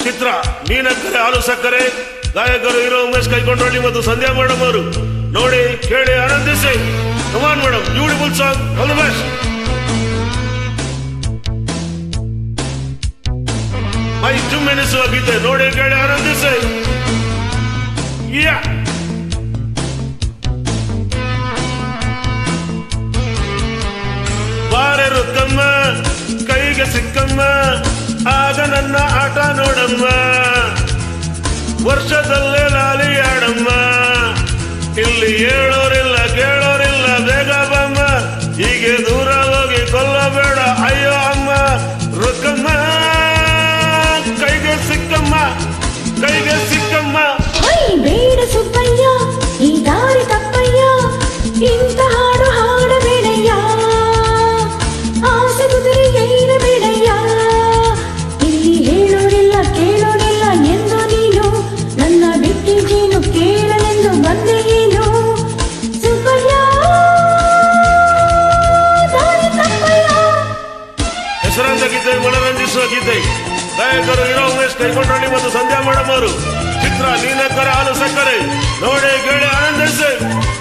ಚಿತ್ರ ನೀನಕ್ಕರೆ ಹಾಲು ಸಕ್ಕರೆ ಗಾಯಕರು ಹೀರೋ ಉಮೇಶ್ ಕೈಕೊಂಡ್ರಳ್ಳಿ ಮತ್ತು ಸಂಧ್ಯಾ ಮೇಡಮ್ ಅವರು ನೋಡಿ ಕೇಳಿ ಆನಂದಿಸಿ. Come on madam, beautiful song, all the best. ಮೈ ಜುಮ್ಮೆನಿಸುವ ಗೀತೆ ನೋಡಿ ಕೇಳಿ ಆನಂದಿಸಿ. ಬಾರೆ ರುಕ್ಕಮ್ಮ ಕೈಗೆ ಸಿಕ್ಕಮ್ಮ, ಆಗ ನನ್ನ ಆಟ ನೋಡಮ್ಮ, ವರ್ಷದಲ್ಲೇ ಲಾಲಿ ಆಡಮ್ಮ, ಇಲ್ಲಿ ಹೇಳೋರಿಲ್ಲ ಕೇಳೋರಿಲ್ಲ ಬೇಗ ಬಮ್ಮ, ಹೀಗೆ ದೂರ ಹೋಗಿ ಕೊಲ್ಲಬೇಡ ಅಯ್ಯೋ ಅಮ್ಮ. ರುಕ್ಕಮ್ಮ ಕೈಗೆ ಸಿಕ್ಕಮ್ಮ, ಕೈಗೆ ಸಿಕ್ಕಮ್ಮ. ಬೇಡ ಸುಬ್ಬಯ್ಯ ಈ ದಾರಿ ತಪ್ಪಯ್ಯ, ಇಂಥ ಹಾಡು ಹಾಡಬೇಡಯ್ಯ, ಆಸೆ ಕುದುರೆ ಏರಬೇಡಯ್ಯ, ಇಲ್ಲಿ ಹೇಳೋರಿಲ್ಲ ಕೇಳೋರಿಲ್ಲ ಎಂದು ನೀನು ನನ್ನ ಬಿಟ್ಟಿ ಜೀನು ಕೇಳಲೆಂದು ಬಂದೆ ಏನು. ಸುಬ್ಬಯ್ಯ ದಾರಿ ತಪ್ಪಯ್ಯ. ಹೆಸರಾಂತ ಗೀತೆ, ಮನರಂಜಿಸುವ ಗೀತೆ, ಗಾಯಕರು ಹೀರೋ ಉಮೇಶ್ ಕೈಕೊಂಡ್ರಳ್ಳಿ ಮತ್ತು ಸಂಧ್ಯಾ ಮೇಡಮ್ ಅವರು. ಚಿತ್ರ ನೀನಕ್ಕರೆ ಹಾಲು ಸಕ್ಕರೆ ನೋಡಿ ಕೇಳಿ ಆನಂದಿಸಿ.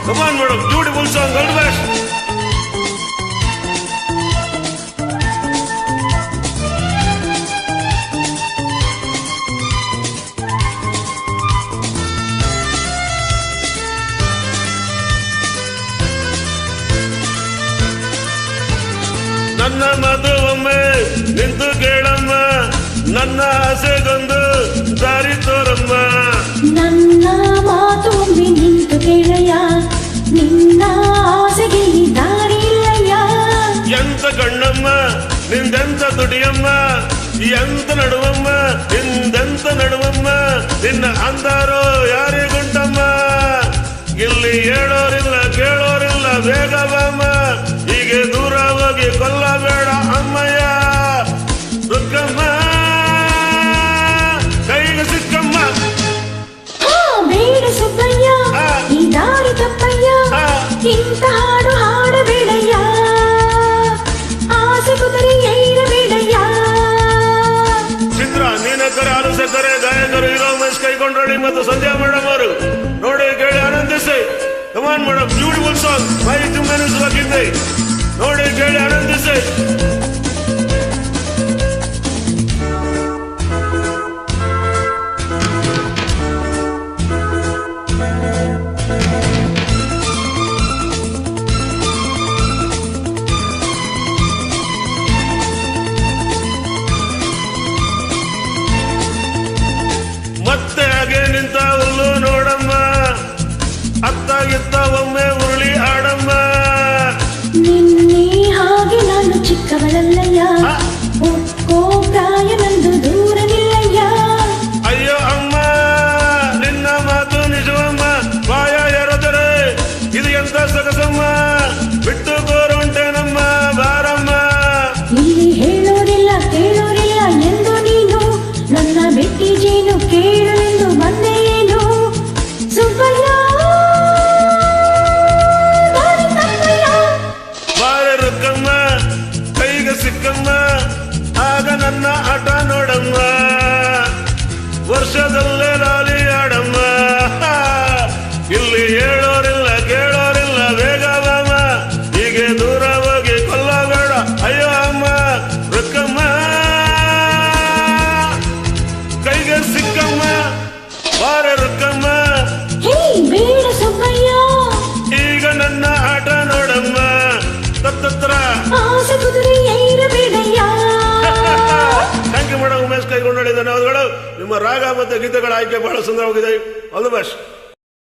Come on madam, beautiful song, all the best. ನನ್ನ ಮದುವೊಮ್ಮೆ ನಿಂತು ಕೇಳಮ್ಮ, ನನ್ನ ಆಸೆಗೊಂದು ದಾರಿ ತೋರಮ್ಮ. ನನ್ನ ಮಾತು ಒಮ್ಮೆ ನಿಂತು ಕೇಳಯ್ಯ, ನಿನ್ನ ಆಸೆಗೆ ದಾರಿ ಇಲ್ಲಯ್ಯ. ಎಂತ ಕಣ್ಣಮ್ಮ ನಿಂದೆಂತ ದುಡಿಯಮ್ಮ, ಎಂತ ನಡುವಮ್ಮ ನಿಂದೆಂತ ನಡುವಮ್ಮ, ನಿನ್ನ ಅಂದಾರೋ ಯಾರಿಗುಂಟಮ್ಮ, ಇಲ್ಲಿ ಹೇಳೋರಿಲ್ಲ ಕೇಳೋರಿಲ್ಲ ಬೇಗ ಬಮ್ಮ, ಹೀಗೆ ದೂರ ಹೋಗಿ ಕೊಲ್ಲಬೇಡ ಅಮ್ಮಯ್ಯ. ರುಕ್ಕಮ್ಮ ಕೈಗೆ ಸಿಕ್ಕಮ್ಮ. ಬೇಡ ಸುಬ್ಬಯ್ಯ ಈ ದಾರಿ ತಪ್ಪಯ್ಯ, ಇಂಥ ಹಾಡು ಹಾಡಬೇಡಯ್ಯ, ಆಸೆ ಕುದುರೆ ಏರಬೇಡಯ್ಯ. ಚಿತ್ರ ನೀನಕ್ಕರೆ ಹಾಲು ಸಕ್ಕರೆ ಗಾಯಕರು ಹೀರೋ ಉಮೇಶ್ ಕೈಕೊಂಡ್ರಳ್ಳಿ ಮತ್ತು ಸಂಧ್ಯಾ ಮೇಡಮ್ ಅವರು ನೋಡಿ ಕೇಳಿ ಆನಂದಿಸಿ. ಕಮಾನ್ ಮೇಡಮ್, ಬ್ಯೂಟಿಫುಲ್ ಸಾಂಗ್, ಮೈ ಜುಮ್ಮೆನಿಸುವ ಗೀತೆ ನೋಡಿ ಕೇಳಿ ಆನಂದಿಸಿ. ಮತ್ತೆ ಹಾಗೆ ನಿಂತ ಹುಲ್ಲು ನೋಡಮ್ಮ, ಅತ್ತ ಇತ್ತ ಒಮ್ಮೆ ಉರುಳಿ ಆಡಮ್ಮ. ನಿನ್ನೆ ಹಾಗೆ ನಾನು ಚಿಕ್ಕವಳಲ್ಲಯ್ಯ, ಒಕ್ಕೋ ಪ್ರಾಯ ನಂದು ದೂರ ನಿಲ್ಲಯ್ಯ. ಅಯ್ಯೋ ಅಮ್ಮ ನಿನ್ನ ಮಾತು ನಿಜವಮ್ಮ, ಬಾಯ ಎರೆದರೆ ಇದು ಎಂತ ಸೊಗಸಮ್ಮ, ಬಿಟ್ಟು ಕೋರುಂಟೇನಮ್ಮ ಬಾರಮ್ಮ. ಇಲ್ಲಿ ಹೇಳೋರಿಲ್ಲ ಕೇಳೋರಿಲ್ಲ ಎಂದು ನೀನು ನನ್ನ ಬಿಟ್ಟಿ ಜೀನು ಕೇಳಲೆಂದು ಬಂದೆ ಏನು. ಸುಬ್ಬಯ್ಯ ದಾರಿ ತಪ್ಪಯ್ಯ. ಬಾರೆ ರುಕ್ಕಮ್ಮ ಕೈಗೆ ಸಿಕ್ಕಮ್ಮ, ಆಗ ನನ್ನ ಆಟ ನೋಡಮ್ಮ, ವರ್ಷದಲ್ಲೇ ಲಾಲಿ ಆಡಮ್ಮ, ಇಲ್ಲಿ ಹೇಳೋರಿಲ್ಲ ಕೇಳೋರಿಲ್ಲ ಬೇಗ ಬಮ್ಮ, ಹೀಗೆ ದೂರ ಹೋಗಿ ಕೊಲ್ಲಬೇಡ ಅಯ್ಯೋ ಅಮ್ಮ. ರುಕ್ಕಮ್ಮ ಕೈಗೆ ಸಿಕ್ಕಮ್ಮ, ಬಾರೆ ರುಕ್ಕಮ್ಮ. ಬೇಡ ಸುಬ್ಬಯ್ಯ ಈಗ ನನ್ನ ಆಟ ನೋಡಮ್ಮ, ತತ್ತತ್ರ ಆಸೆ ಕುದುರೆ ಏರಬೇಡಯ್ಯ. ಥ್ಯಾಂಕ್ ಯು ಮೇಡಮ್, ಉಮೇಶ್ ಕೈಗೊಂಡಳಿ ಧನ್ಯವಾದಗಳು. ನಿಮ್ಮ ರಾಗ ಮತ್ತು ಗೀತೆಗಳ ಆಯ್ಕೆ ಬಹಳ ಸುಂದರವಾಗಿದೆ. All the best.